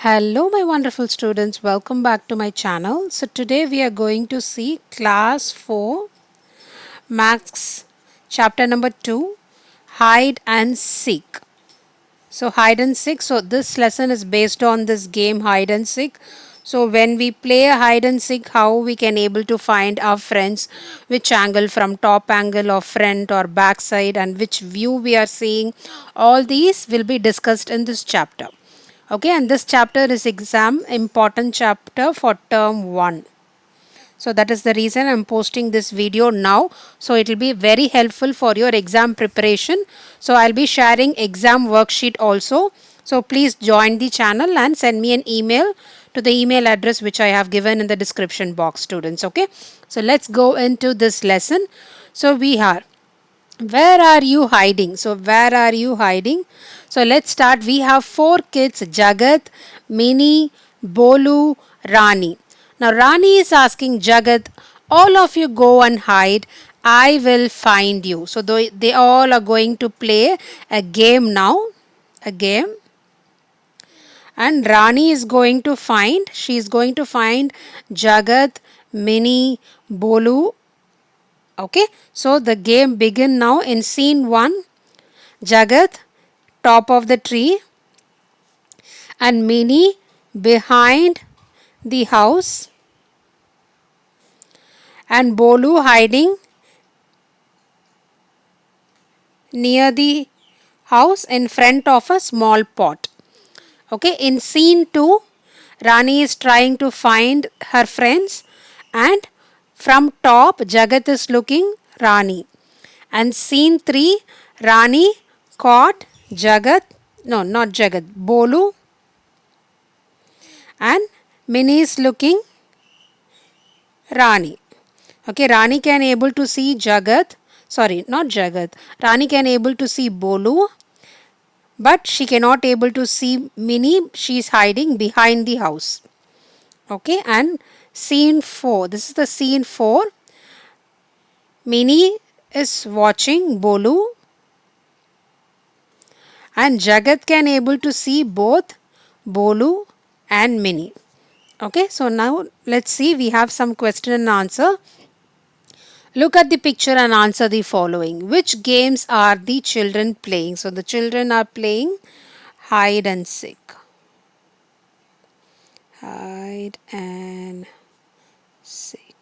Hello, my wonderful students. Welcome back to my channel. So, today we are going to see class 4 Maths chapter number 2 Hide and Seek. So, hide and seek. So, this lesson is based on this game hide and seek. So, when we play a hide and seek, how we can able to find our friends, which angle from top angle or front or back side, and which view we are seeing, all these will be discussed in this chapter. Okay, and this chapter is exam important chapter for term 1. So that is the reason I'm posting this video now. So it will be very helpful for your exam preparation. So I'll be sharing exam worksheet also. So please join the channel and send me an email to the email address which I have given in the description box, students. Okay, so let's go into this lesson. So we are, where are you hiding? So, where are you hiding? So, let's start. We have 4 kids: Jagat, Mini, Bolu, Rani. Now, Rani is asking Jagat, all of you go and hide. I will find you. So, they all are going to play a game now. A game. And Rani is going to find, she is going to find Jagat, Mini, Bolu. Okay, so the game begin now in scene 1. Jagat top of the tree and Mini behind the house and Bolu hiding near the house in front of a small pot. Okay, in scene 2, Rani is trying to find her friends, and from top Jagat is looking Rani. And scene 3, Rani caught Jagat, no, not Jagat, Bolu, and Mini is looking Rani. Okay, Rani can able to see Jagat, sorry, not Jagat. Rani can able to see Bolu, but she cannot able to see Mini. She is hiding behind the house. Okay, and scene 4. This is the scene 4. Mini is watching Bolu, and Jagat can able to see both Bolu and Mini. Okay, so now let's see, we have some question and answer. Look at the picture and answer the following. Which games are the children playing? So the children are playing hide and seek. Hide and seek.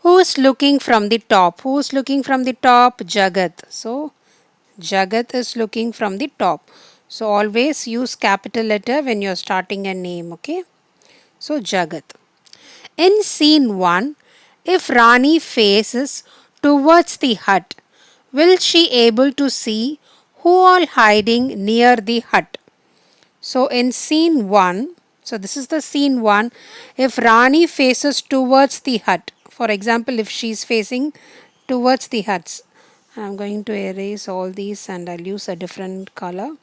Who is looking from the top? Who is looking from the top? Jagat. So Jagat is looking from the top. So always use capital letter when you are starting a name. Okay. So Jagat. In scene 1, if Rani faces towards the hut, will she able to see who all hiding near the hut? So in scene 1, so this is the scene 1, if Rani faces towards the hut, for example, if she is facing towards the huts, I'm going to erase all these and I'll use a different color,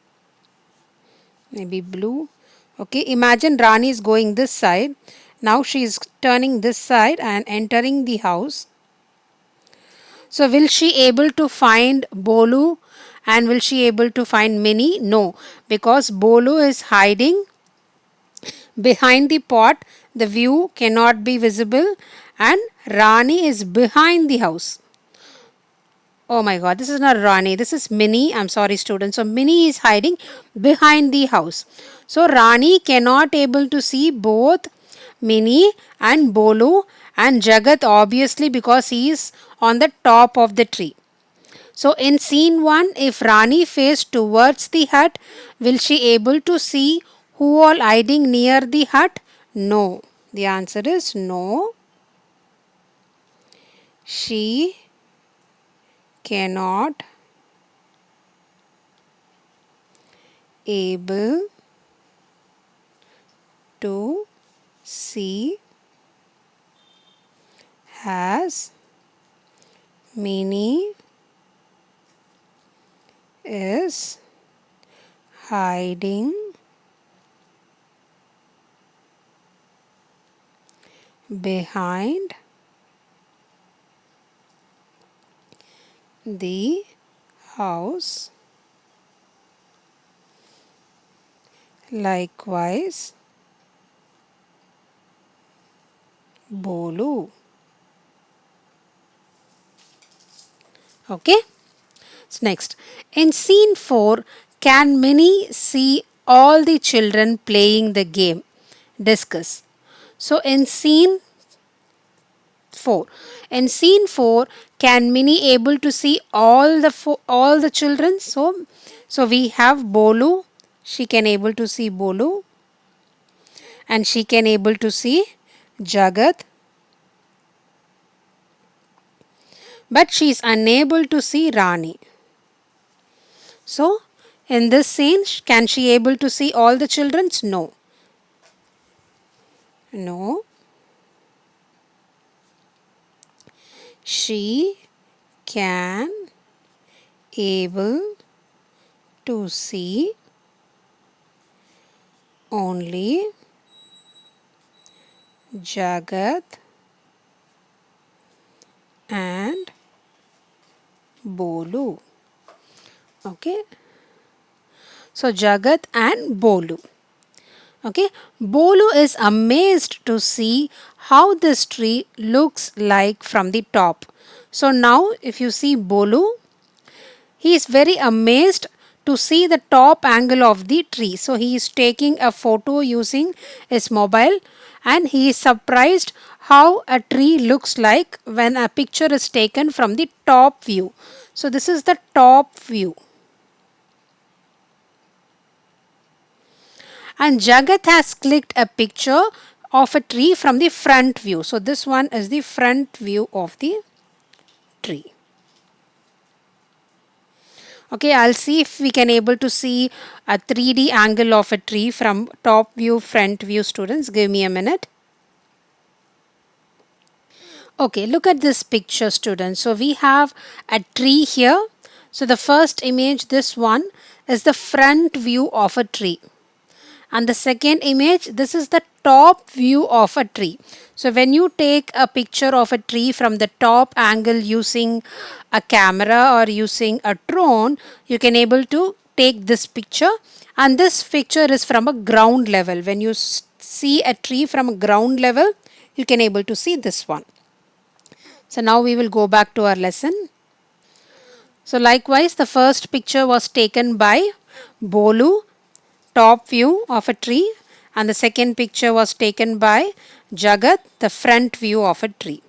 maybe blue. Okay, imagine Rani is going this side. Now she is turning this side and entering the house. So will she able to find Bolu and will she able to find Mini? No, because Bolu is hiding behind the pot. The view cannot be visible and Rani is behind the house. Oh my god, this is not Rani, this is Mini. I'm sorry, students. So Mini is hiding behind the house. So Rani cannot able to see both Mini and Bolu and Jagat, obviously, because he is on the top of the tree. So in scene 1, if Rani faced towards the hut, will she able to see who all hiding near the hut? No. The answer is no. She cannot able to see as Mini is hiding behind the house. Likewise, Bolu. Okay. So next, in scene 4, can Minnie see all the children playing the game? Discuss. So in scene 4, can Minnie able to see all the children? So we have Bolu. She can able to see Bolu, and she can able to see Jagat, but she is unable to see Rani. So in this scene, can she able to see all the children? No. No. She can able to see only Jagat and Bolu. Okay. So Jagat and Bolu. Okay. Bolu is amazed to see how this tree looks like from the top. So now if you see Bolu, he is very amazed to see the top angle of the tree. So he is taking a photo using his mobile, and he is surprised how a tree looks like when a picture is taken from the top view. So this is the top view. And Jagat has clicked a picture of a tree from the front view. So this one is the front view of the tree. Okay, I'll see if we can able to see a 3D angle of a tree from top view, front view, students. Give me a minute. Okay, look at this picture, students. So we have a tree here. So the first image, this one, is the front view of a tree. And the second image, this is the top view of a tree. So when you take a picture of a tree from the top angle using a camera or using a drone, you can able to take this picture, and this picture is from a ground level. When you see a tree from a ground level, you can able to see this one. So now we will go back to our lesson. So likewise, the first picture was taken by Bolu, top view of a tree, and the second picture was taken by Jagat, the front view of a tree.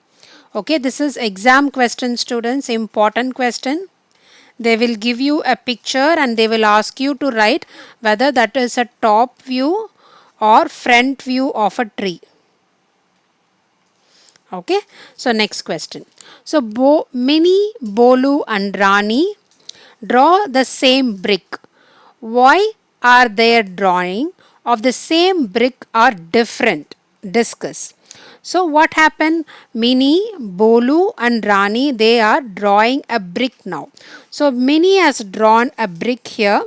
Okay, this is exam question, students, important question. They will give you a picture and they will ask you to write whether that is a top view or front view of a tree. Okay, so next question. So Minnie, Bolu and Rani draw the same brick. Why are their drawing of the same brick are different? Discuss. So what happened? Minnie, Bolu and Rani, they are drawing a brick now. So Minnie has drawn a brick here.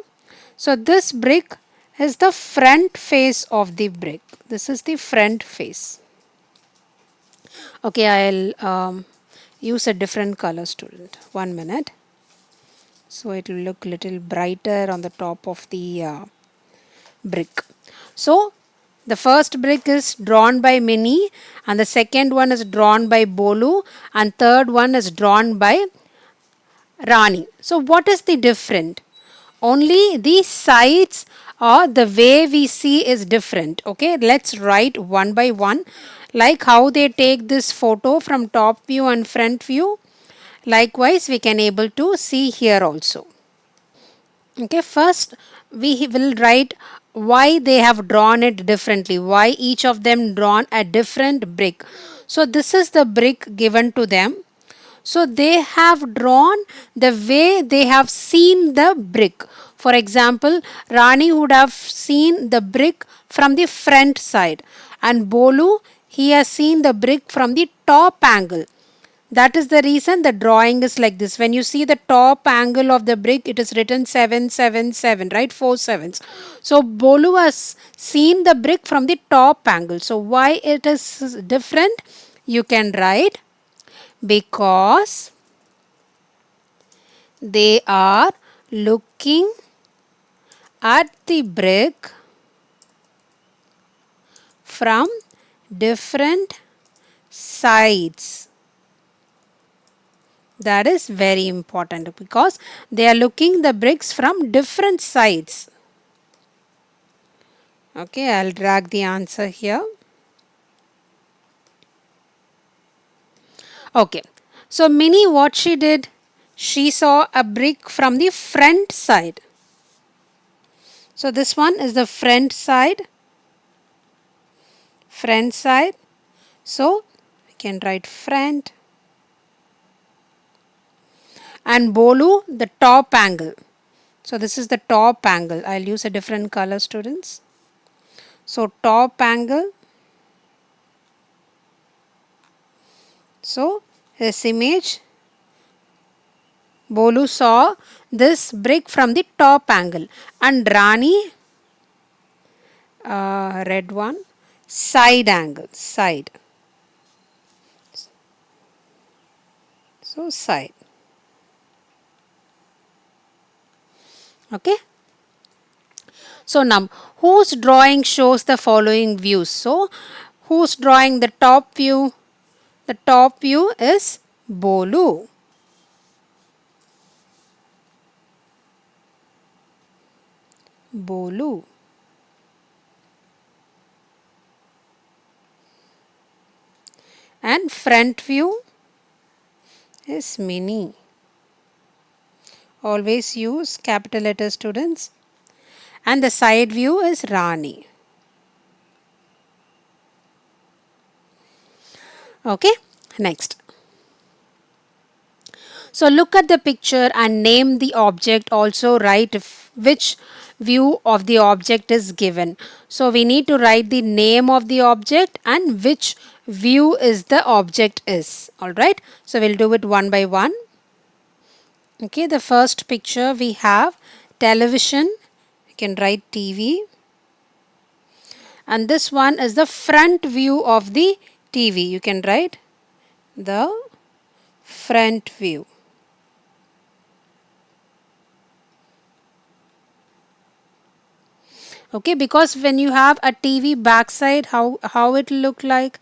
So this brick is the front face of the brick. This is the front face. Okay, I'll use a different color, student. 1 minute. So it will look little brighter on the top of the brick. So the first brick is drawn by Minnie, and the second one is drawn by Bolu, and third one is drawn by Rani. So what is the different? Only the sides or the way we see is different. Okay, let's write one by one, like how they take this photo from top view and front view. Likewise, we can able to see here also. Okay, first we will write why they have drawn it differently, why each of them drawn a different brick. So this is the brick given to them. So they have drawn the way they have seen the brick. For example, Rani would have seen the brick from the front side, and Bolu, he has seen the brick from the top angle. That is the reason the drawing is like this. When you see the top angle of the brick, it is written 777, right? 4 sevens. So Bolu has seen the brick from the top angle. So why it is different? You can write because they are looking at the brick from different sides. That is very important because they are looking the bricks from different sides. Okay, I'll drag the answer here. Okay, so Minnie, what she did, she saw a brick from the front side. So this one is the front side. Front side. So we can write front. And Bolu, the top angle. So this is the top angle. I'll use a different color, students. So top angle. So this image, Bolu saw this brick from the top angle, and Rani, red one, side angle, side. So side. Okay. So now, whose drawing shows the following views? So, who's drawing the top view? The top view is Bolu. Bolu. And front view is Minnie. Always use capital letter, students. And the side view is Rani. Okay, next. So look at the picture and name the object. Also write which view of the object is given. So we need to write the name of the object and which view is the object is. Alright. So we'll do it one by one. Okay, the first picture we have television. You can write TV. And this one is the front view of the TV. You can write the front view. Okay, because when you have a TV backside, how it look like?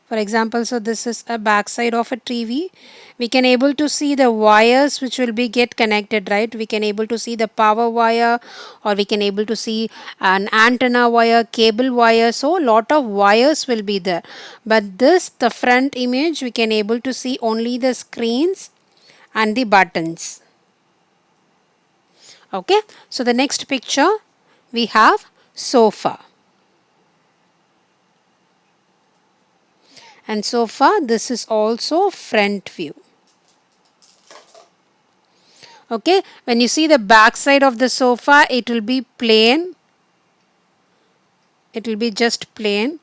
For example, so this is a backside of a TV. We can able to see the wires which will be get connected, right? We can able to see the power wire, or we can able to see an antenna wire, cable wire. So lot of wires will be there. But this, the front image, we can able to see only the screens and the buttons. Okay, so the next picture we have sofa. And sofa, this is also front view. Okay, when you see the back side of the sofa, it will be plain. It will be just plain.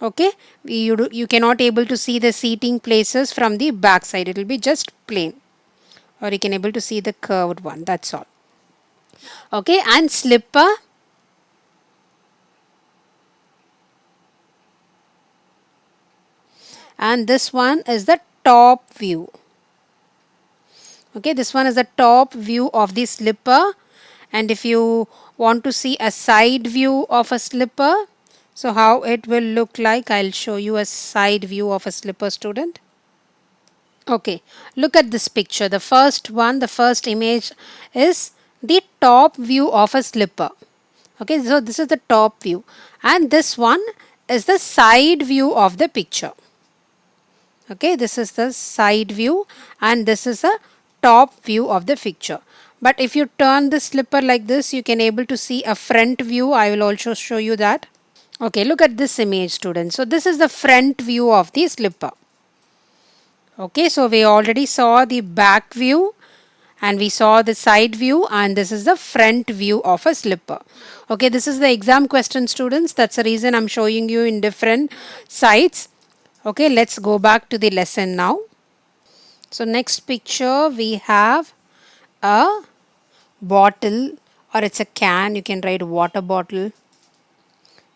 Okay, you cannot able to see the seating places from the back side. It will be just plain. Or you can able to see the curved one. That's all. Okay, and slipper. And this one is the top view. Okay, this one is the top view of the slipper. And if you want to see a side view of a slipper, so how it will look like, I'll show you a side view of a slipper, student. Okay, look at this picture. The first one, the first image is the top view of a slipper. Okay, so this is the top view. And this one is the side view of the picture. Okay, this is the side view and this is a top view of the picture. But if you turn the slipper like this, you can able to see a front view. I will also show you that. Okay, look at this image, students. So this is the front view of the slipper. Okay, so we already saw the back view and we saw the side view, and this is the front view of a slipper. Okay, this is the exam question, students. That's the reason I'm showing you in different sides. Okay, let's go back to the lesson now. So next picture we have a bottle, or it's a can. You can write water bottle.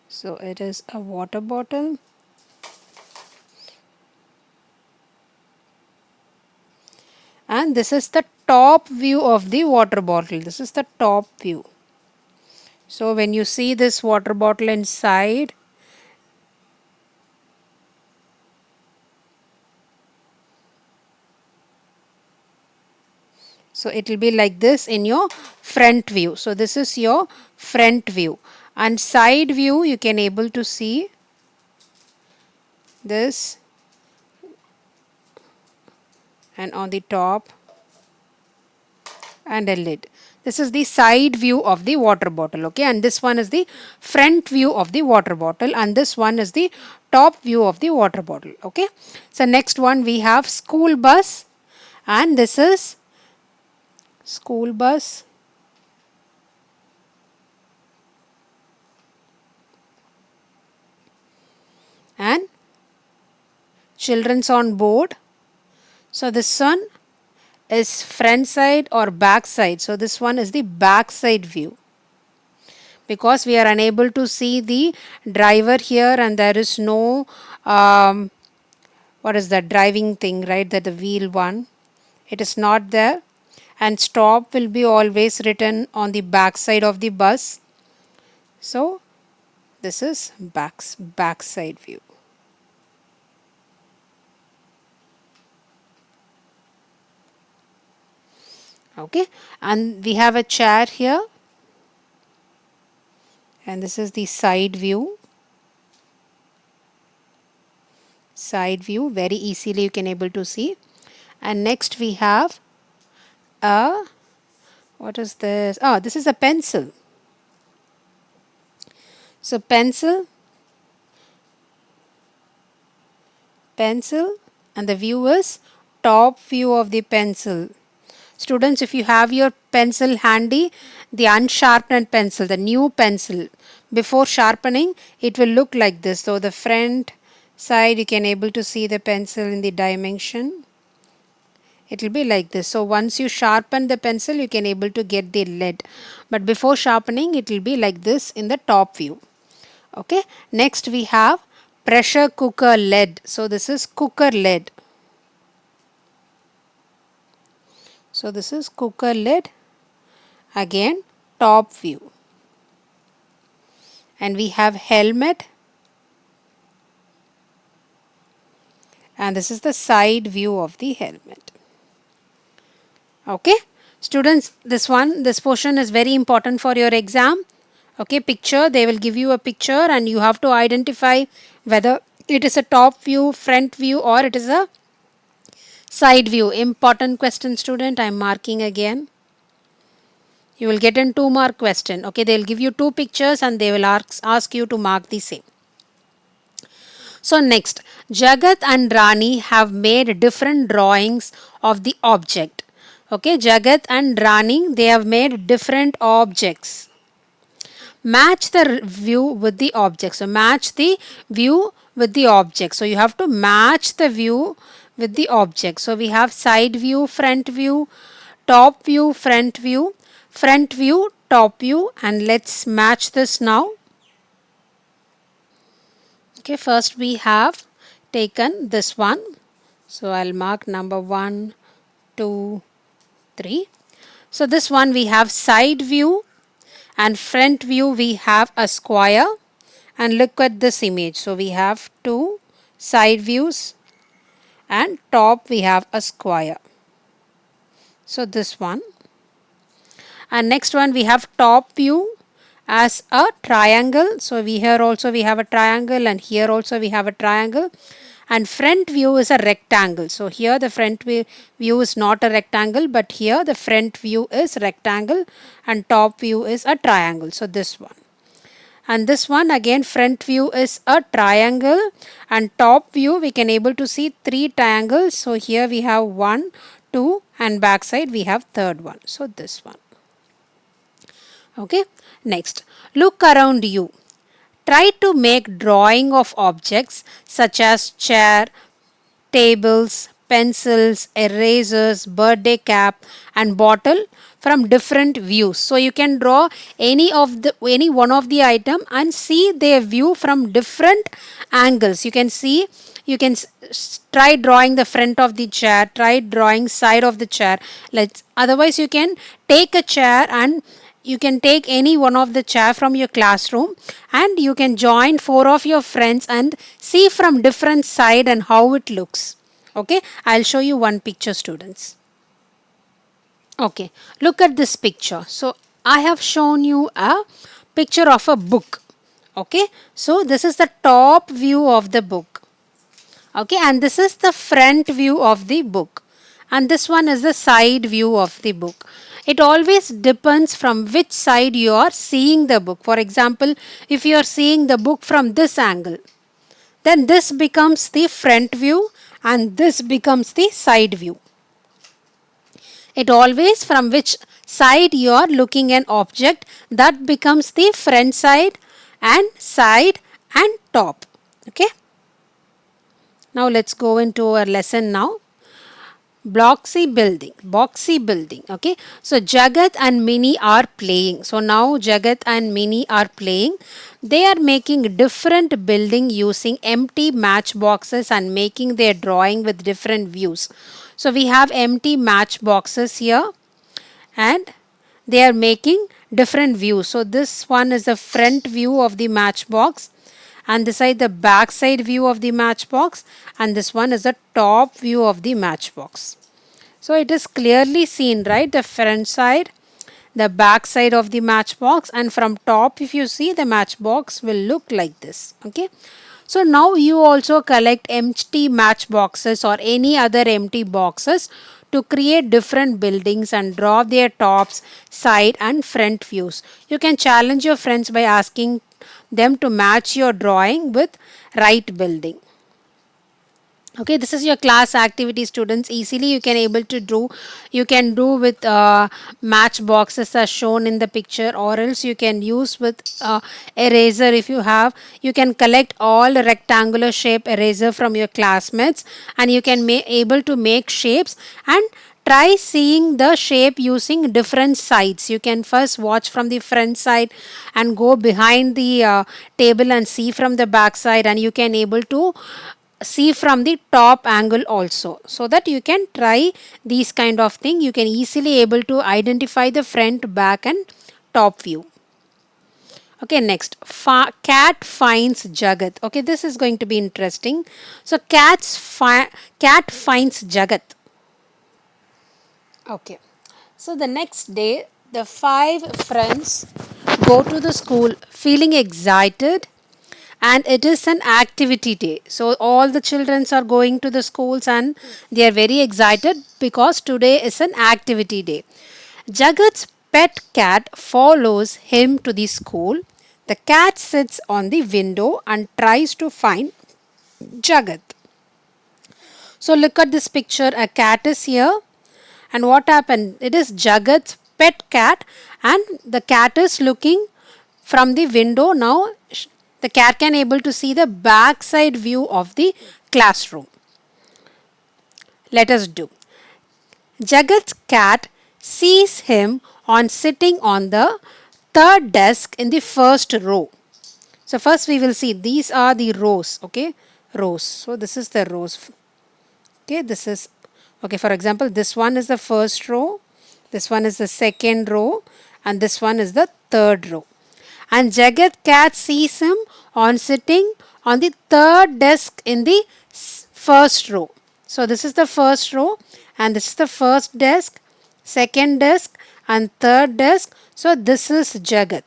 So it is a water bottle. And this is the top view of the water bottle. This is the top view. So when you see this water bottle inside, So it will be like this in your front view. So this is your front view, and side view you can able to see this, and on the top and a lid. This is the side view of the water bottle, okay, and this one is the front view of the water bottle, and this one is the top view of the water bottle, okay. So next one we have school bus, and this is school bus, and children's on board. So this one is front side or back side. So this one is the back side view, because we are unable to see the driver here, and there is no what is that driving thing, right, that the wheel one, it is not there, and stop will be always written on the back side of the bus. So this is back side view. Okay, and we have a chair here, and this is the side view. Side view, very easily you can able to see. And next we have a, what is this? Oh, this is a pencil. So pencil, and the view is top view of the pencil. Students, if you have your pencil handy, the unsharpened pencil, the new pencil, before sharpening, it will look like this. So the front side, you can able to see the pencil in the dimension. It will be like this. So once you sharpen the pencil, you can able to get the lead. But before sharpening, it will be like this in the top view. Okay. Next we have pressure cooker lid. So this is cooker lid. So this is cooker lid. Again, top view. And we have helmet. And this is the side view of the helmet. Okay. Students, this portion is very important for your exam. Okay, picture, they will give you a picture, and you have to identify whether it is a top view, front view, or it is a side view. Important question, student. I am marking again. You will get in 2-mark question. Okay, they will give you 2 pictures, and they will ask you to mark the same. So next, Jagat and Rani have made different drawings of the object. Okay, Jagat and Rani, they have made different objects. Match the view with the object. So match the view with the object. So you have to match the view with the object. So we have side view, front view, top view, front view, top view, and let's match this now. Okay, first we have taken this one. So I'll mark number 1, 2, 3. So this one we have side view, and front view we have a square, and look at this image. So we have 2 side views, and top we have a square. So this one, and next one we have top view as a triangle. So here also we have a triangle, and here also we have a triangle, and front view is a rectangle. So here the front view is not a rectangle, but here the front view is rectangle, and top view is a triangle. So this one, and this one again front view is a triangle, and top view we can able to see 3 triangles. So here we have 1, 2, and back side we have third one. So this one. Okay, next, look around you. Try to make drawing of objects such as chair, tables, pencils, erasers, birthday cap, and bottle from different views. So you can draw any one of the item and see their view from different angles. You can see, you can try drawing the front of the chair, try drawing side of the chair. Otherwise you can take a chair, and you can take any one of the chair from your classroom, and you can join 4 of your friends and see from different side and how it looks. Okay, I'll show you one picture, students. Okay, look at this picture. So I have shown you a picture of a book. Okay, so this is the top view of the book. Okay, and this is the front view of the book, and this one is the side view of the book. It always depends from which side you are seeing the book. For example, if you are seeing the book from this angle, then this becomes the front view and this becomes the side view. It always from which side you are looking an object, that becomes the front side and top. Okay, now let's go into our lesson now. Boxy building. Okay, so Jagat and Mini are playing. So now Jagat and Mini are playing. They are making different building using empty matchboxes and making their drawing with different views. So we have empty matchboxes here and they are making different views. So this one is the front view of the matchbox, and this side the back side view of the matchbox, and this one is the top view of the matchbox. So it is clearly seen, right? The front side, the back side of the matchbox, and from top if you see, the matchbox will look like this. Okay, so now you also collect empty matchboxes or any other empty boxes to create different buildings and draw their tops, side and front views. You can challenge your friends by asking them to match your drawing with right building. Okay, this is your class activity, students. Easily you can able to do, you can do with match boxes as shown in the picture, or else you can use with eraser. If you have, you can collect all rectangular shape eraser from your classmates, and you can able to make shapes and try seeing the shape using different sides. You can first watch from the front side and go behind the table and see from the back side, and you can able to see from the top angle also, so that you can try these kind of thing. You can easily able to identify the front, back and top view. Okay, next, cat finds Jagat. Okay, this is going to be interesting. So cat finds Jagat. Okay, so the next day the five friends go to the school feeling excited, and it is an activity day. So all the children are going to the schools and they are very excited because today is an activity day. Jagat's pet cat follows him to the school. The cat sits on the window and tries to find Jagat. So look at this picture. A cat is here, and what happened? It is Jagat's pet cat, and the cat is looking from the window. Now the cat can able to see the backside view of the classroom. Let us do. Jagat's cat sees him on sitting on the third desk in the first row. So first we will see these are the rows. Okay, rows. So this is the rows. Okay, this is, okay, for example, this one is the first row, this one is the second row, and this one is the third row. And Jagat cat sees him on sitting on the third desk in the first row. So this is the first row, and this is the first desk, second desk and third desk. So this is Jagat.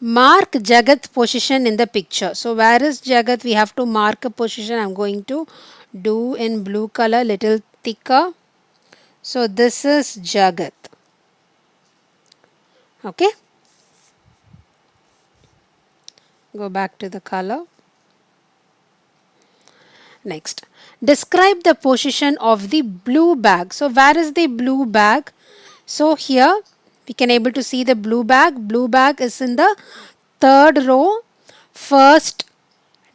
Mark Jagat's position in the picture. So where is Jagat? We have to mark a position. I'm going to do in blue color, little thicker. So this is Jagat. Okay. Go back to the color. Next, describe the position of the blue bag. So where is the blue bag? So here we can able to see the blue bag. Blue bag is in the third row, first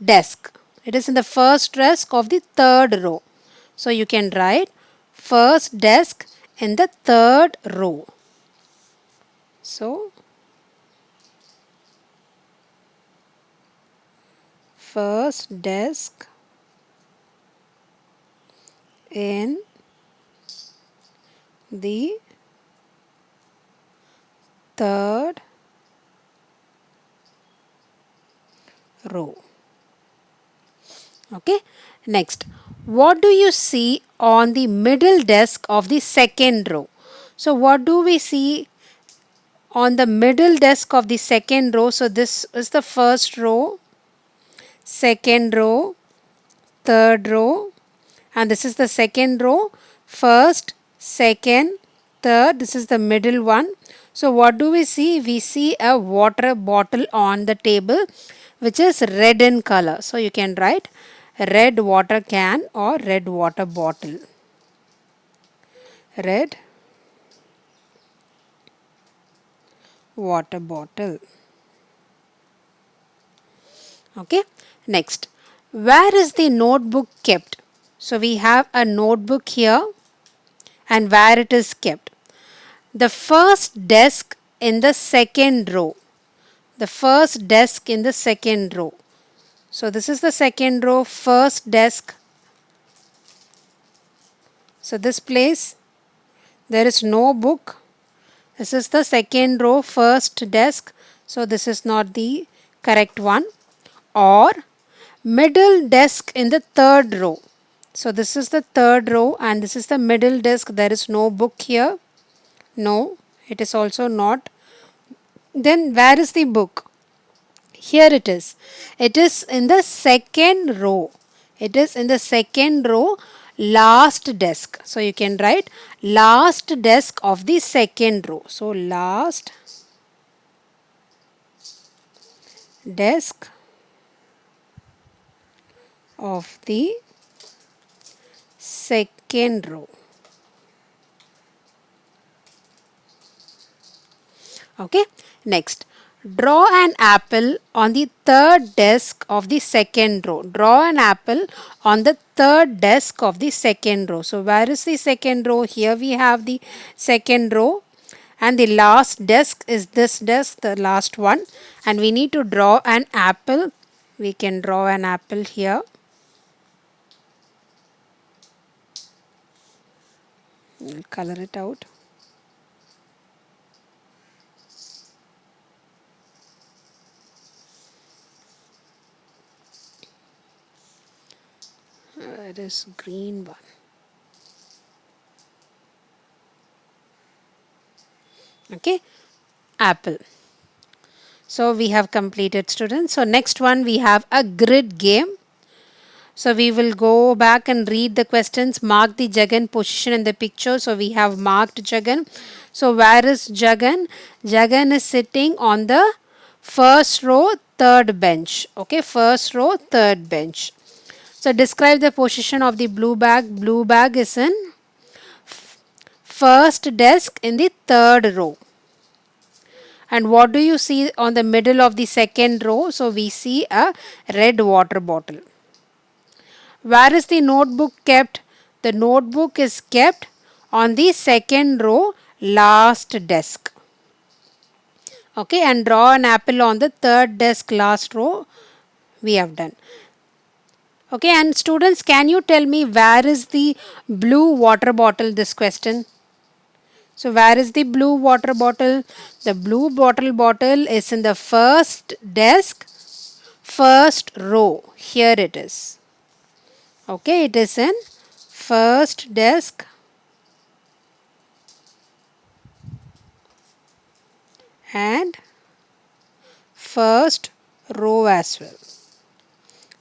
desk. It is in the first desk of the third row. So you can write first desk in the third row. So first desk in the third row. Okay, next, what do you see on the middle desk of the second row? So, what do we see on the middle desk of the second row? So, this is the first row, second row, third row, and this is the second row, first, second, third, this is the middle one. So, what do we see? We see a water bottle on the table which is red in color. So, you can write red water can or red water bottle. Red water bottle. Okay, next, where is the notebook kept? So, we have a notebook here and where it is kept. The first desk in the second row. The first desk in the second row. So this is the second row, first desk. So this place, there is no book. This is the second row, first desk. So this is not the correct one. Or middle desk in the third row. So this is the third row and this is the middle desk. There is no book here. No, it is also not. Then where is the book? Here it is. It is in the second row. It is in the second row, last desk. So you can write last desk of the second row. So last desk of the second row. Okay, next, draw an apple on the third desk of the second row. Draw an apple on the third desk of the second row. So where is the second row? Here we have the second row and the last desk is this desk, the last one, and we need to draw an apple. We can draw an apple here. We'll color it out. It is green one. Okay, apple. So we have completed, students. So next one, we have a grid game. So we will go back and read the questions. Mark the Jagan position in the picture. So we have marked Jagan. So where is Jagan? Jagan is sitting on the first row, third bench. Okay, first row, third bench. So describe the position of the blue bag. Blue bag is in first desk in the third row. And what do you see on the middle of the second row? So we see a red water bottle. Where is the notebook kept? The notebook is kept on the second row, last desk. Okay, and draw an apple on the third desk, last row. We have done. Okay, and students, can you tell me where is the blue water bottle? This question. So where is the blue water bottle? The blue bottle is in the first desk, first row. Here it is. Okay, it is in first desk and first row as well.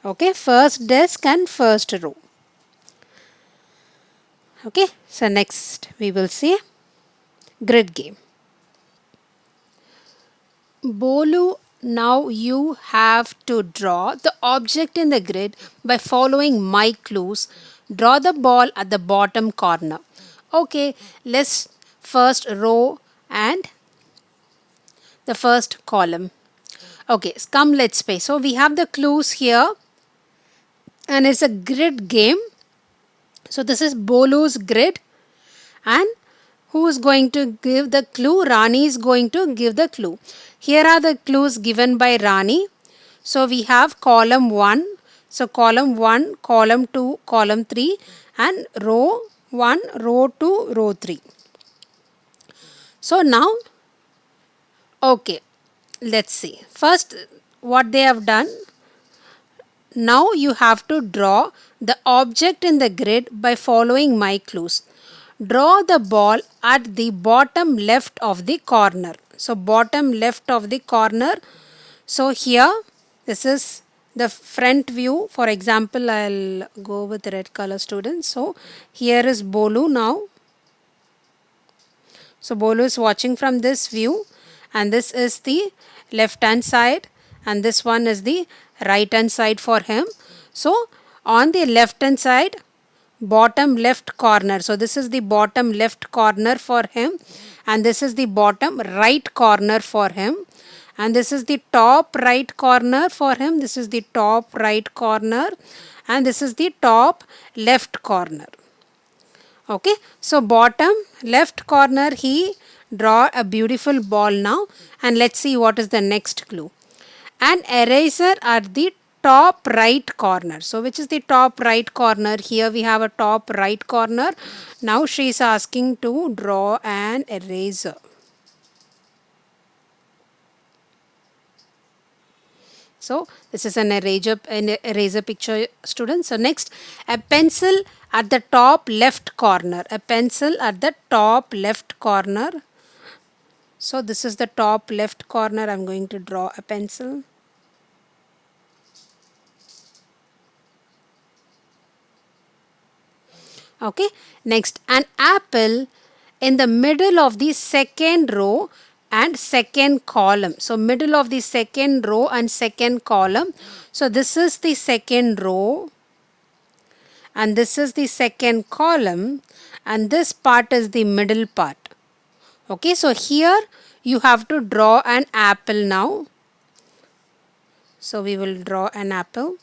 Okay, first desk and first row. Okay, so next we will see grid game. Bolu, now you have to draw the object in the grid by following my clues. Draw the ball at the bottom corner. Okay, let's first row and the first column. Okay, come, let's play. So we have the clues here and it's a grid game. So this is Bolu's grid and who is going to give the clue? Rani is going to give the clue. Here are the clues given by Rani. So we have column 1. So column 1, column 2, column 3 and row 1, row 2, row 3. So now, okay, let's see. First, what they have done, Now you have to draw the object in the grid by following my clues. Draw the ball at the bottom left of the corner. So bottom left of the corner. So here this is the front view. For example, I'll go with red color, students. So here is Bolu now. So Bolu is watching from this view, and this is the left hand side, and this one is the right hand side for him. So on the left hand side, bottom left corner. So this is the bottom left corner for him, and this is the bottom right corner for him, and this is the top right corner for him. This is the top right corner, and this is the top left corner. Okay, so bottom left corner he draw a beautiful ball now, and let's see what is the next clue. An eraser at the top right corner. So which is the top right corner? Here we have a top right corner. Now she is asking to draw an eraser. So this is an eraser picture, students. So next, a pencil at the top left corner. A pencil at the top left corner. So this is the top left corner. I'm going to draw a pencil. Okay. Next, an apple in the middle of the second row and second column. So middle of the second row and second column. So this is the second row, and this is the second column, and this part is the middle part. Okay, so here you have to draw an apple now. So we will draw an apple.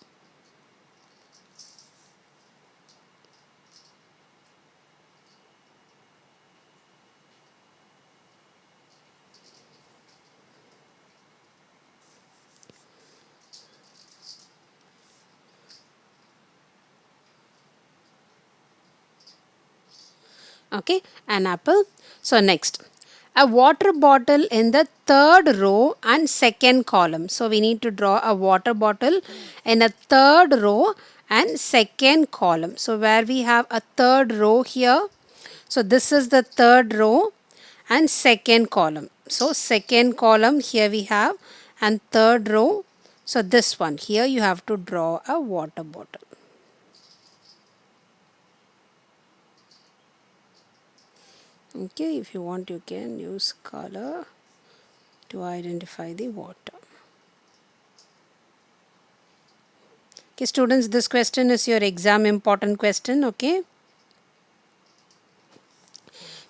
Okay, an apple. So next, a water bottle in the third row and second column. So we need to draw a water bottle in a third row and second column. So where we have a third row here, so this is the third row and second column. So second column here we have, and third row. So this one here you have to draw a water bottle. Okay, if you want you can use color to identify the water. Okay, students, this question is your exam important question. Okay,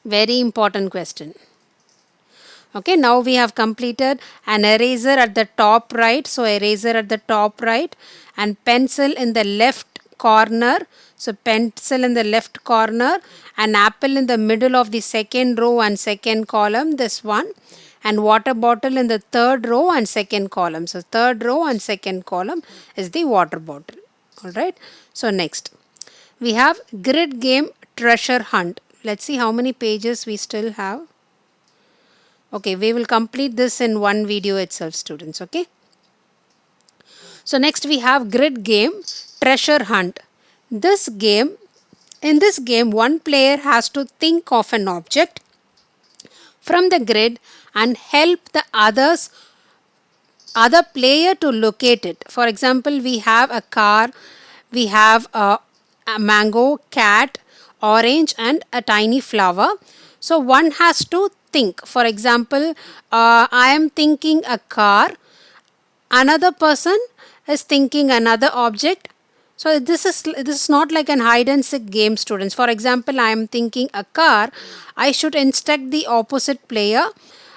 very important question. Okay, now we have completed an eraser at the top right. So eraser at the top right, and pencil in the left corner. So pencil in the left corner, an apple in the middle of the second row and second column, this one, and water bottle in the third row and second column. So third row and second column is the water bottle. Alright, so next we have grid game treasure hunt. Let's see how many pages we still have. Okay, we will complete this in one video itself, students. Okay. So next we have grid game treasure hunt. This game, in this game, one player has to think of an object from the grid and help the other player to locate it. For example, we have a car, we have a mango, cat, orange, and a tiny flower. So one has to think. For example, I am thinking a car, another person is thinking another object. So this is not like an hide and seek game, students. For example, I am thinking a car. I should instruct the opposite player.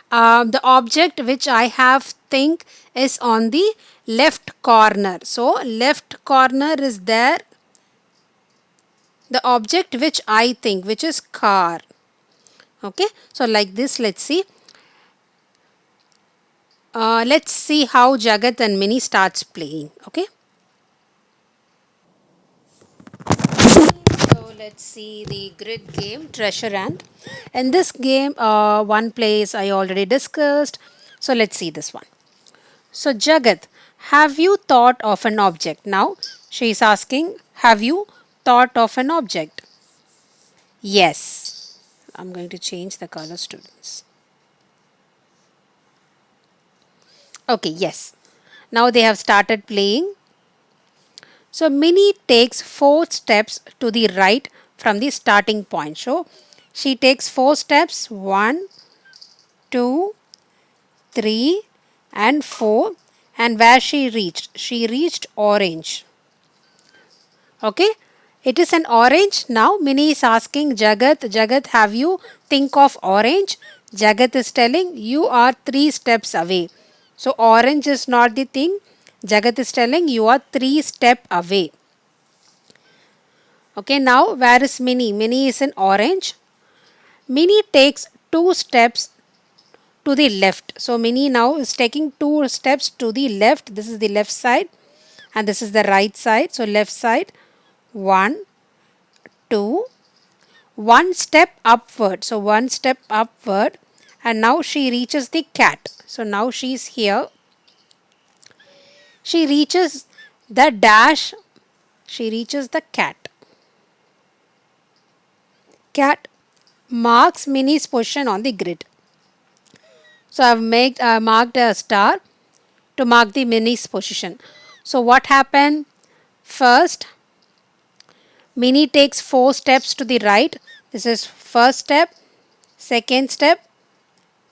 The object which I have think is on the left corner. So left corner is there. The object which I think, which is car. Okay. So like this, let's see. Let's see how Jagat and Mini starts playing. Okay. So let's see the grid game treasure hunt. In this game, one place I already discussed. So let's see this one. So, Jagat, have you thought of an object? Now, she is asking, have you thought of an object? Yes. I'm going to change the color, students. Okay, yes. Now they have started playing. So, Minnie takes 4 steps to the right from the starting point. So, she takes 4 steps, 1, 2, 3, and 4. And where she reached? She reached orange. Okay, it is an orange. Now Minnie is asking Jagat, Jagat, have you think of orange? Jagat is telling you are 3 steps away. So orange is not the thing. Jagat is telling you are 3 steps away. Okay, now where is Minnie? Minnie is in orange. Minnie takes 2 steps to the left. So Minnie now is taking 2 steps to the left. This is the left side and this is the right side. So left side, 1, 2, 1 step upward. So 1 step upward and now she reaches the cat. So now she is here. She reaches the dash. She reaches the cat. Cat marks Minnie's position on the grid. So I have marked a star to mark the Minnie's position. So what happened? First, Minnie takes 4 steps to the right. This is first step, second step,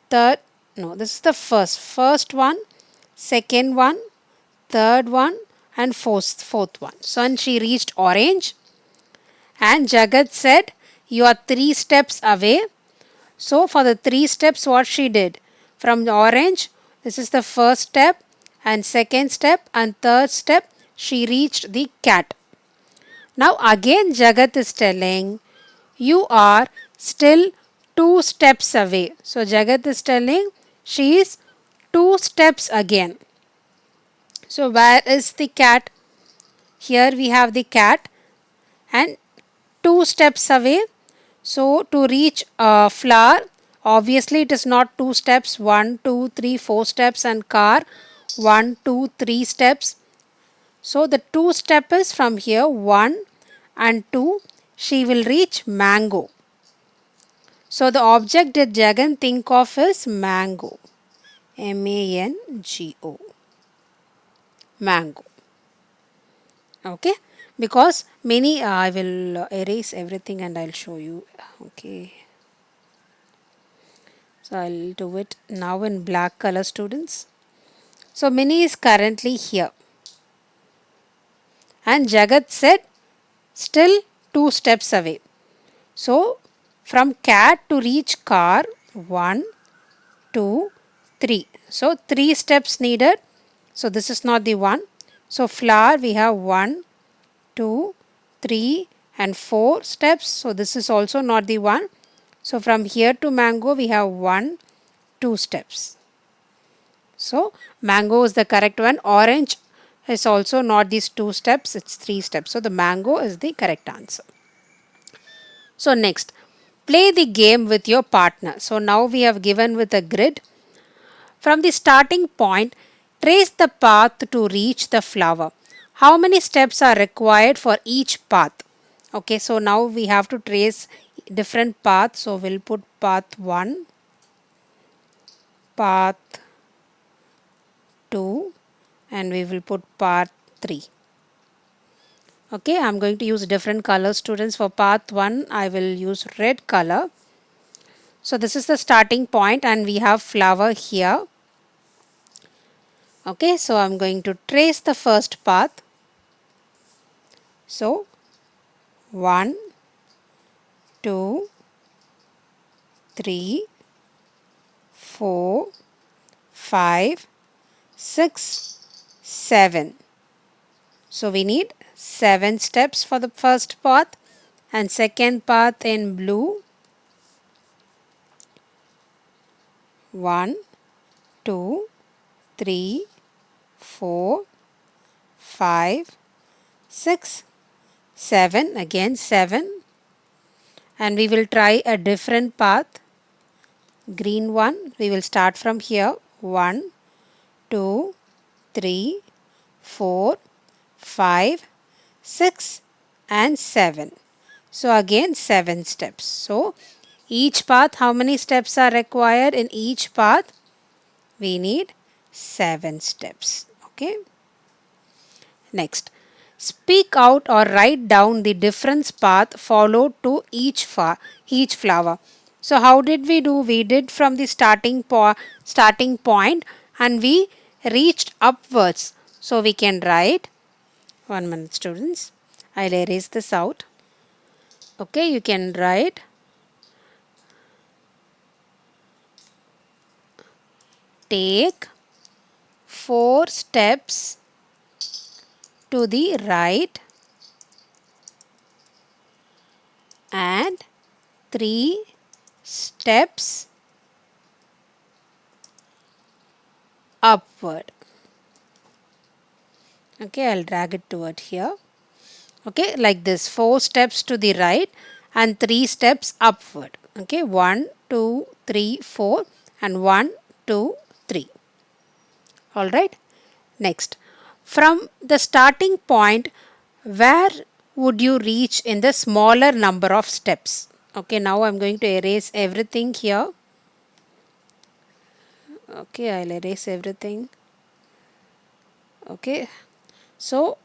third, no, this is the first one, second one, third one, and fourth one. So and she reached orange and Jagat said you are 3 steps away. So for the 3 steps what she did from the orange, this is the first step and second step and third step, she reached the cat. Now again Jagat is telling you are still 2 steps away. So Jagat is telling she is 2 steps again. So where is the cat? Here we have the cat and 2 steps away. So to reach a flower, obviously it is not 2 steps, 1, 2, 3, 4 steps and car, 1, 2, 3 steps. So the 2 step is from here, 1 and 2, she will reach mango. So the object that Jagan think of is mango. M-A-N-G-O. Mango. Okay. Because many, I will erase everything and I'll show you. Okay. So I'll do it now in black color, students. So Minnie is currently here. And Jagat said still 2 steps away. So from cat to reach car, 1, 2, 3. So 3 steps needed. So this is not the one. So flower we have 1, 2, 3 and 4 steps. So this is also not the one. So from here to mango we have 1, 2 steps. So mango is the correct one. Orange is also not these 2 steps. It's 3 steps. So the mango is the correct answer. So next, play the game with your partner. So now we have given with a grid. From the starting point, trace the path to reach the flower. How many steps are required for each path? Okay, so now we have to trace different paths. So we'll put path 1, path 2, and we will put path 3. Okay, I'm going to use different colors, students. For path 1, I will use red color. So this is the starting point and we have flower here. Okay, so I'm going to trace the first path. So 1, 2, 3, 4, 5, 6, 7. So we need 7 steps for the first path and second path in blue. 1, 2, 3, 4, 5, 6, 7. Again 7. And we will try a different path. Green one. We will start from here. 1, 2, 3, 4, 5, 6 and 7. So again 7 steps. So each path, how many steps are required in each path? We need 7 steps. Okay. Next, speak out or write down the difference path followed to each flower. So how did we do? We did from the starting point and we reached upwards. So we can write, 1 minute students, I'll erase this out. Okay, you can write take 4 steps to the right and 3 steps upward. Okay, I'll drag it toward here. Okay, like this, 4 steps to the right and 3 steps upward. Okay, 1, 2, 3, 4 and 1, 2, 3. Alright, next, from the starting point, where would you reach in the smaller number of steps? Okay, now I'm going to erase everything here. Okay, I'll erase everything. Okay, so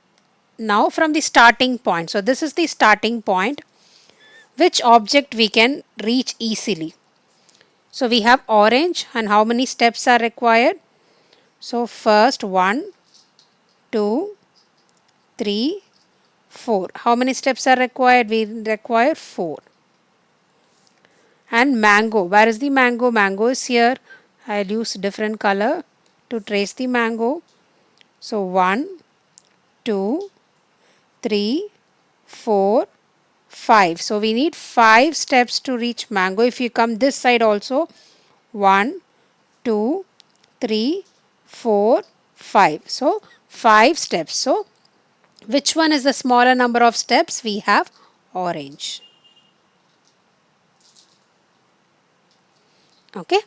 now from the starting point, so this is the starting point, which object we can reach easily? So we have orange and how many steps are required? So first 1, 2, 3, 4. How many steps are required? We require 4. And mango, where is the mango? Mango is here. I'll use different color to trace the mango. So 1, 2, 3, 4, 5. So we need 5 steps to reach mango. If you come this side also, 1, 2, 3, 4, 5. So 5 steps. So which one is the smaller number of steps? We have orange. Okay.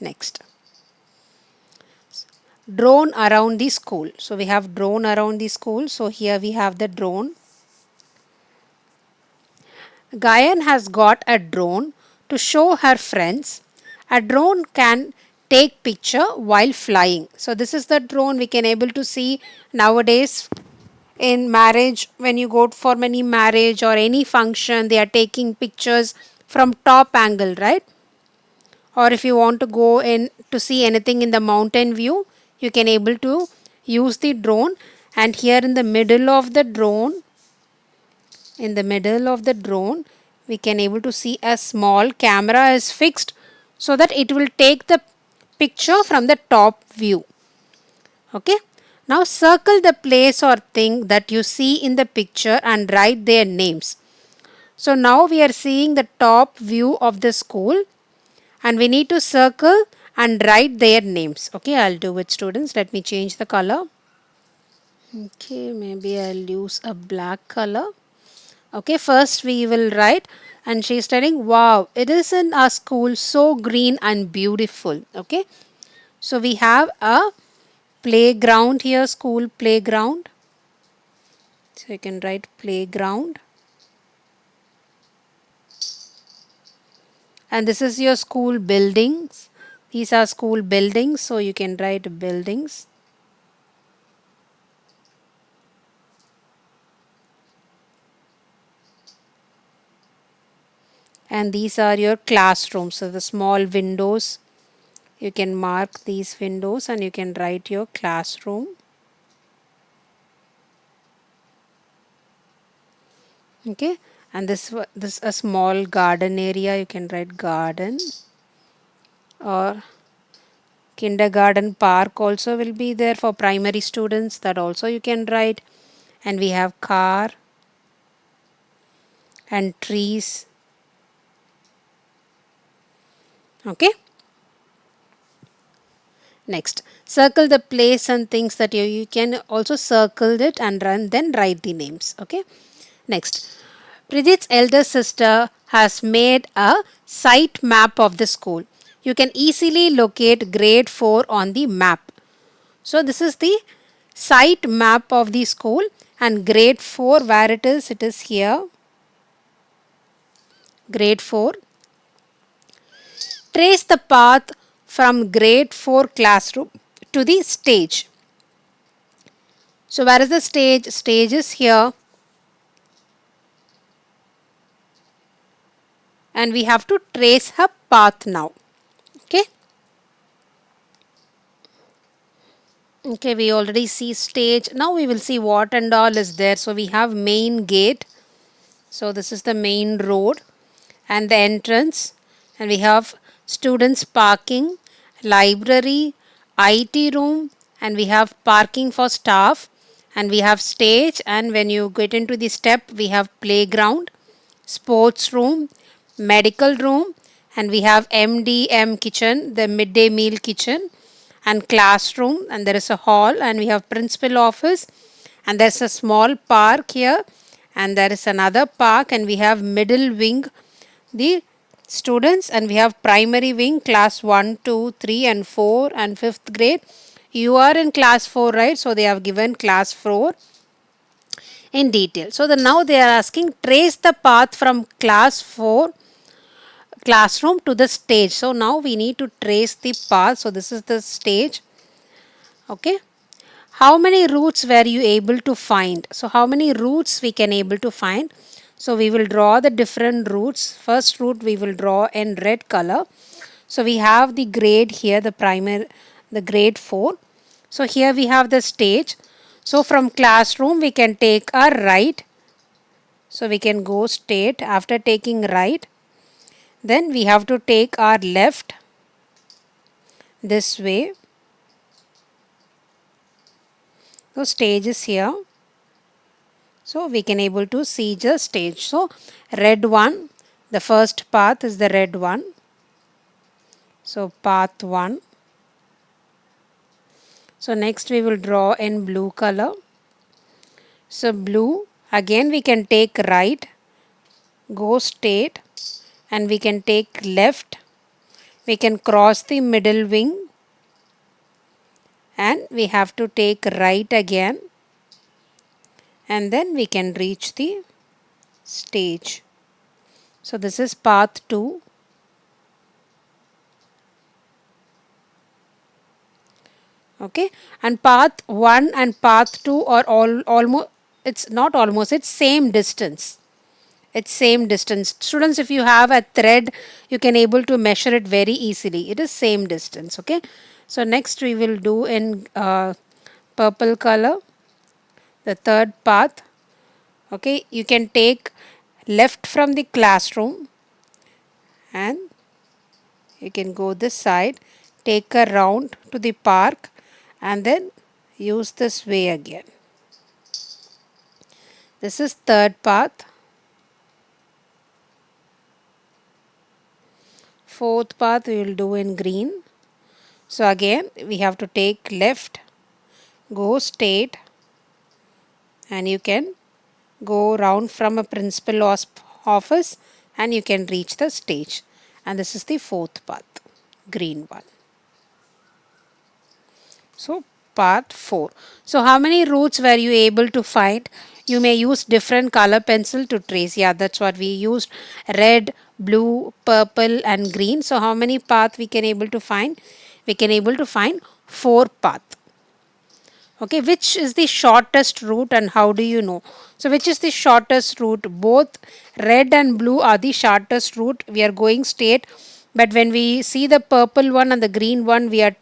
Next. Drone around the school. So we have drone around the school. So here we have the drone. Gayan has got a drone to show her friends. A drone can take picture while flying. So this is the drone we can able to see nowadays in marriage. When you go for many marriage or any function, they are taking pictures from top angle, right? Or if you want to go in to see anything in the mountain view, you can able to use the drone. And here in the middle of the drone, we can able to see a small camera is fixed so that it will take the picture from the top view. Okay. Now circle the place or thing that you see in the picture and write their names. So now we are seeing the top view of the school and we need to circle and write their names. Okay, I'll do it, students. Let me change the color. Okay, maybe I'll use a black color. Okay, first we will write, and she's telling, wow, it is in our school so green and beautiful. Okay, so we have a playground here, school playground. So you can write playground. And this is your school buildings. These are school buildings, so you can write buildings. And these are your classrooms. So the small windows, you can mark these windows and you can write your classroom. Okay, and this a small garden area, you can write garden. Or kindergarten park also will be there for primary students, that also you can write. And we have car and trees. Okay. Next, circle the place and things that you can also circle it and then write the names. Okay. Next, Pridit's elder sister has made a site map of the school. You can easily locate grade 4 on the map. So this is the site map of the school, and grade 4 where it is here, grade 4. Trace the path from grade 4 classroom to the stage. So where is the stage? Stage is here, and we have to trace her path now. Okay. Okay, we already see stage. Now we will see what and all is there. So we have main gate. So this is the main road and the entrance. And we have students parking, library, IT room, and we have parking for staff. And we have stage, and when you get into the step, we have playground, sports room, medical room, and we have MDM kitchen, the midday meal kitchen, and classroom, and there is a hall, and we have principal office, and there's a small park here, and there is another park, and we have middle wing, the students, and we have primary wing, class 1, 2, 3, and 4, and 5th grade. You are in class 4, right? So they have given class 4 in detail. So now they are asking trace the path from class 4 classroom to the stage. So now we need to trace the path. So this is the stage. Okay. How many routes were you able to find? So how many routes we can able to find? So we will draw the different routes. First route we will draw in red color. So we have the grade here, the grade 4. So here we have the stage. So from classroom we can take a right. So we can go straight after taking right. Then we have to take our left this way. So stage is here. So we can able to see the stage. So red one, the first path is the red one. So path 1. So next we will draw in blue color. So blue, again we can take right, go straight, and we can take left. We can cross the middle wing, and we have to take right again, and then we can reach the stage. So this is path 2. Okay, and path 1 and path 2 are all almost, it's not almost, it's same distance. It's same distance. Students, if you have a thread, you can able to measure it very easily. It is same distance. Okay, so next we will do in purple color, the third path. Okay, you can take left from the classroom, and you can go this side, take a round to the park, and then use this way again. This is third path. Fourth path we will do in green. So again we have to take left, go straight, and you can go round from a principal office, and you can reach the stage. And this is the fourth path, green one. So part 4. So how many routes were you able to find? You may use different color pencil to trace. Yeah, that's what we used. Red, blue, purple, and green. So how many path we can able to find? We can able to find 4 path. Okay, which is the shortest route and how do you know? So which is the shortest route? Both red and blue are the shortest route. We are going straight. But when we see the purple one and the green one, we are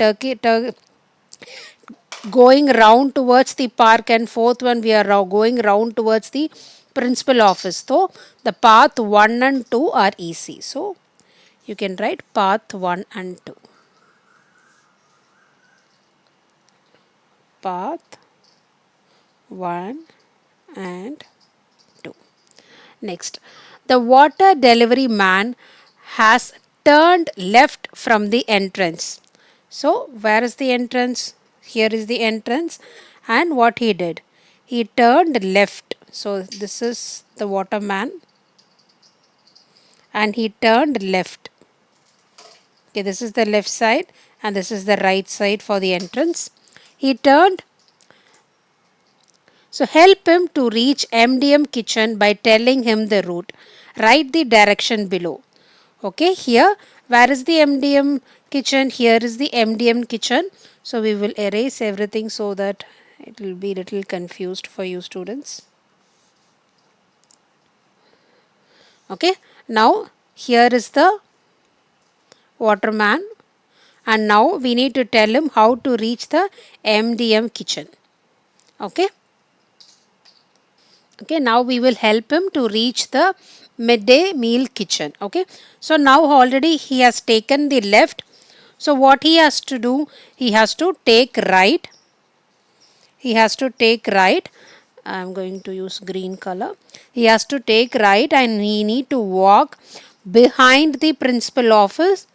going round towards the park, and fourth one we are going round towards the principal office. So the path 1 and 2 are easy. So you can write path 1 and 2. Path 1 and 2. Next, the water delivery man has turned left from the entrance. So, where is the entrance? Here is the entrance, and what he did? He turned left. So, this is the waterman, and he turned left. Okay, this is the left side, and this is the right side for the entrance. He turned. So help him to reach MDM kitchen by telling him the route. Write the direction below. Okay, here where is the MDM kitchen? Here is the MDM kitchen. So we will erase everything so that it will be little confused for you students. Okay, now here is the waterman, and now we need to tell him how to reach the MDM kitchen. Okay. Okay, now we will help him to reach the midday meal kitchen. Okay, so now already he has taken the left. So what he has to do, he has to take right. He has to take right. I'm going to use green color. He has to take right and he need to walk behind the principal office,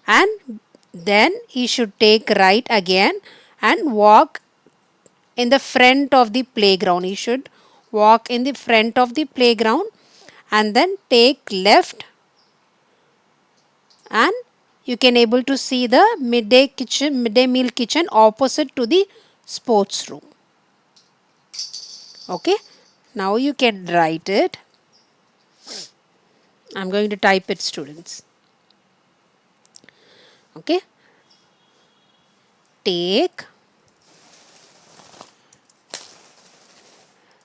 and then he should take right again and walk in the front of the playground. He should walk in the front of the playground and then take left, and you can able to see the midday meal kitchen opposite to the sports room. Okay, now you can write it. I'm going to type it, students. Okay, take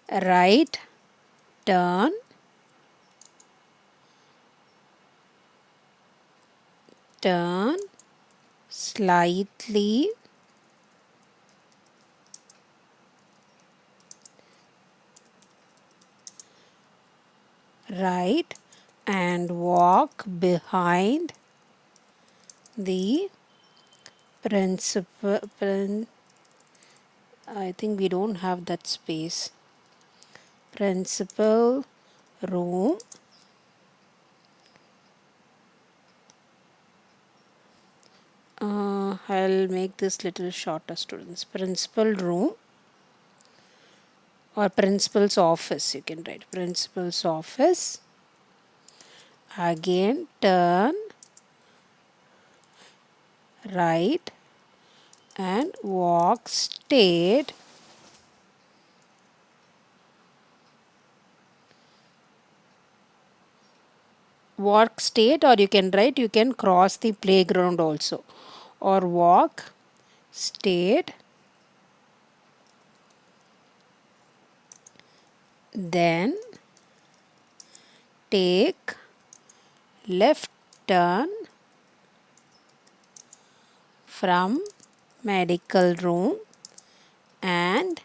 right turn turn slightly right and walk behind the principal. I think we don't have that space. Principal room. I'll make this little shorter, students. Principal room or principal's office. You can write principal's office. Again, turn right and walk straight. Walk straight, or you can write, you can cross the playground also, or walk straight. Then take left turn from medical room, and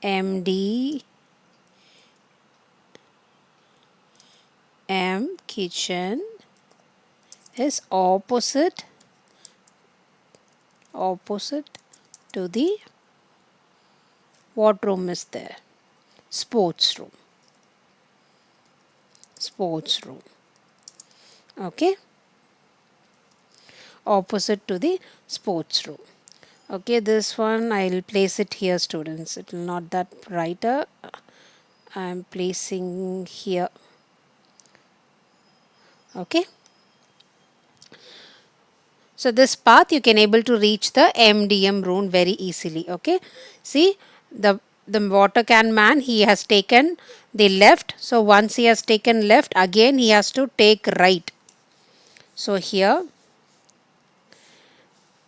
MDM kitchen is opposite to the, what room is there? Sports room. Okay, opposite to the sports room. Okay, this one I'll place it here, students. It will not that brighter. I'm placing here. Okay, so this path you can able to reach the MDM room very easily. Okay, see the water can man, he has taken the left. So once he has taken left, again he has to take right. So here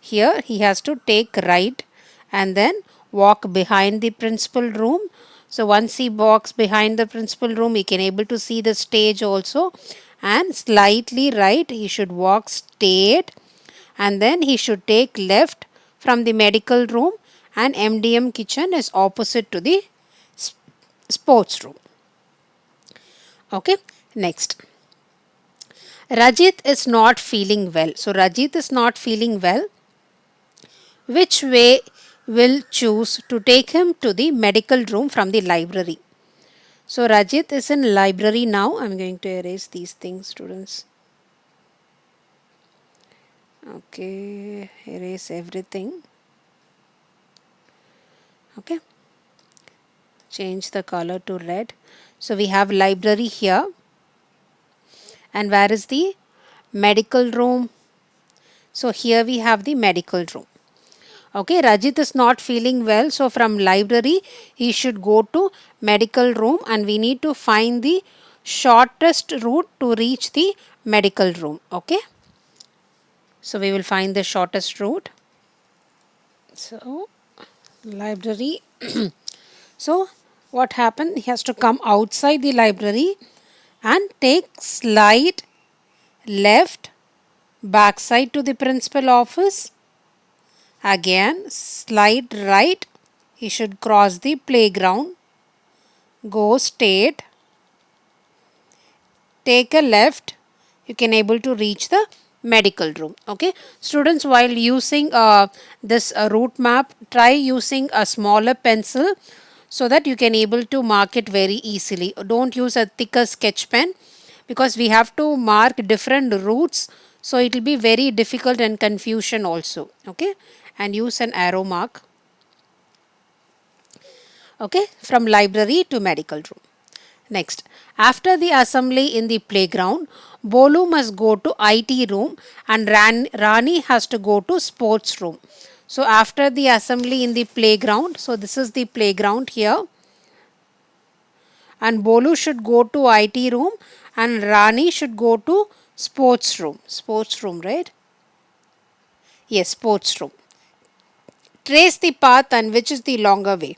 he has to take right and then walk behind the principal room. So once he walks behind the principal room, he can able to see the stage also, and slightly right he should walk straight, and then he should take left from the medical room, and MDM kitchen is opposite to the sports room. Okay, next. Rajit is not feeling well. So Rajit is not feeling well. Which way will choose to take him to the medical room from the library? So Rajit is in library now. I'm going to erase these things, students. Okay, erase everything. Okay, change the color to red. So we have library here, and where is the medical room? So here we have the medical room. Okay, Rajit is not feeling well, so from library he should go to medical room, and we need to find the shortest route to reach the medical room. Okay, so we will find the shortest route. So library. So what happened? He has to come outside the library and take slide left backside to the principal office. Again slide right. He should cross the playground, go straight, take a left. You can able to reach the medical room. Okay, students, while using this route map, try using a smaller pencil so that you can able to mark it very easily. Don't use a thicker sketch pen, because we have to mark different routes, so it will be very difficult and confusion also. Okay, and use an arrow mark. Okay, from library to medical room. Next, after the assembly in the playground, Bolu must go to IT room, and Rani has to go to sports room. So after the assembly in the playground, so this is the playground here, and Bolu should go to IT room, and Rani should go to sports room. Sports room, right? Yes, sports room. Trace the path and which is the longer way.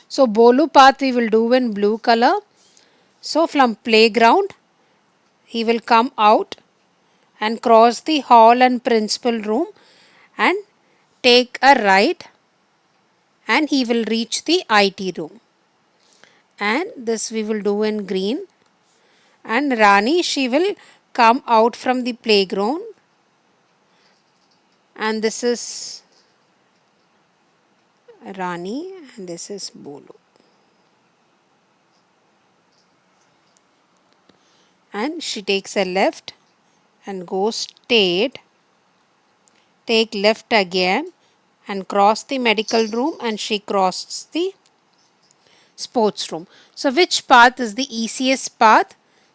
So Bolu path we will do in blue color. So from playground he will come out and cross the hall and principal room and take a right, and he will reach the IT room. And this we will do in green. And Rani, she will come out from the playground, and this is Rani and this is Bolu. And she takes a left and goes straight, take left again and cross the medical room, and she crosses the sports room. So which path is the easiest path?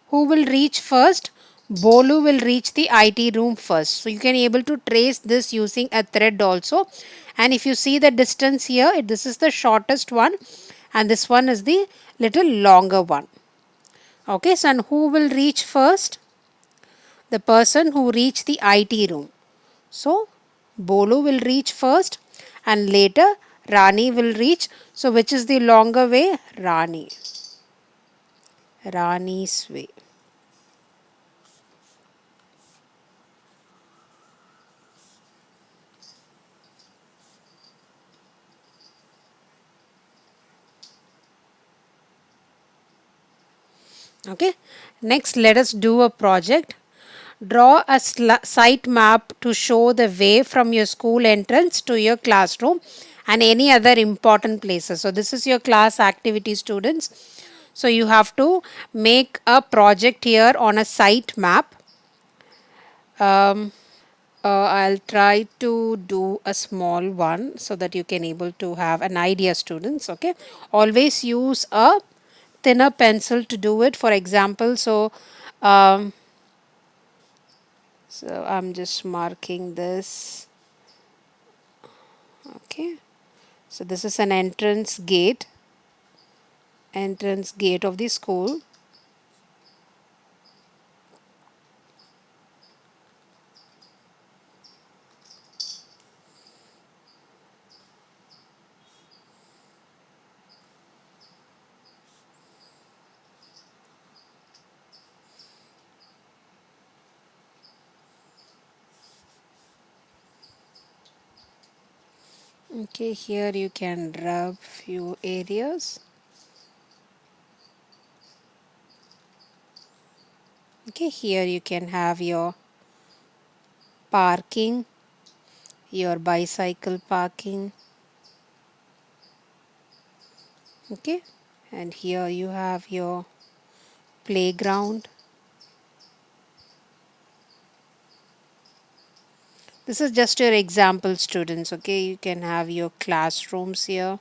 Who will reach first? Bolu will reach the IT room first. So you can able to trace this using a thread also. And if you see the distance here, this is the shortest one, and this one is the little longer one. Okay, so and who will reach first? The person who reach the IT room. So Bolu will reach first, and later Rani will reach. So which is the longer way? Rani. Rani's way. Okay. Next, let us do a project. Draw a site map to show the way from your school entrance to your classroom and any other important places. So this is your class activity, students. So you have to make a project here on a site map. I'll try to do a small one so that you can able to have an idea, students. Okay, always use a thinner pencil to do it. For example, um, so I'm just marking this. Okay, so this is an entrance gate of the school. Okay, here you can rub few areas. Okay, here you can have your parking, your bicycle parking. Okay, and here you have your playground. This is just your example, students. Okay, you can have your classrooms here.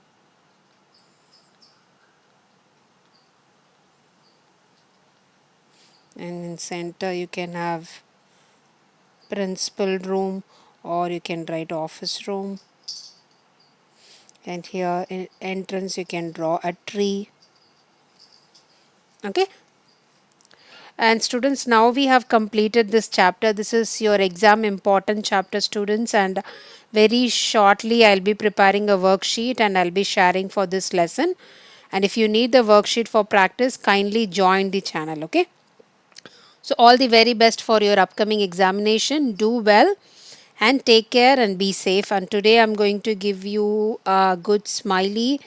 And in center you can have principal room or you can write office room. And here in entrance you can draw a tree. Okay. And students, now we have completed this chapter. This is your exam important chapter, students, and very shortly I'll be preparing a worksheet and I'll be sharing for this lesson. And if you need the worksheet for practice, kindly join the channel. Okay. So all the very best for your upcoming examination. Do well and take care and be safe. And today I'm going to give you a good smiley,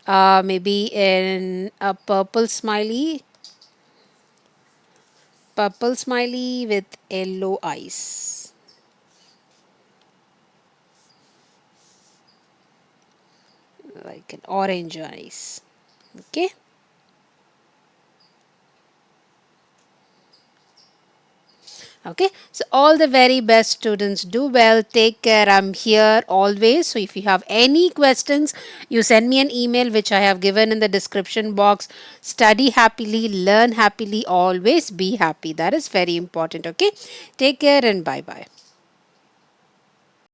maybe in a purple smiley with yellow eyes, like an orange eyes. Okay. Okay, so all the very best, students. Do well, take care. I'm here always. So if you have any questions, you send me an email which I have given in the description box. Study happily, learn happily, always be happy. That is very important. Okay, take care and bye bye.